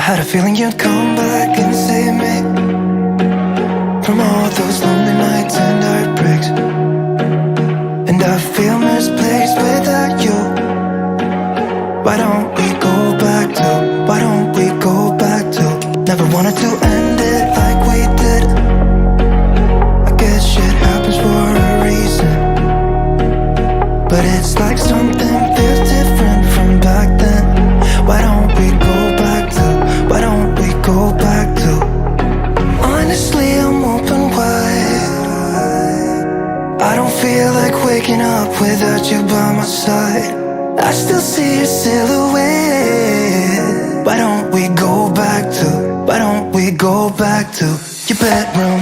had a feeling you'd come back and save me from all those lonely nights and heartbreaks. And I feel misplaced without you. Why don't we go back to, why don't we go back to? Never wanted to end it like we did. I guess shit happens for a reason, but it's like something feels different from back then. Why don't we go back to, why don't we go back to? Honestly, I'm open wide. I don't feel like waking up without you by my side. I still see your silhouette. Why don't we go back to, why don't we go back to your bedroom?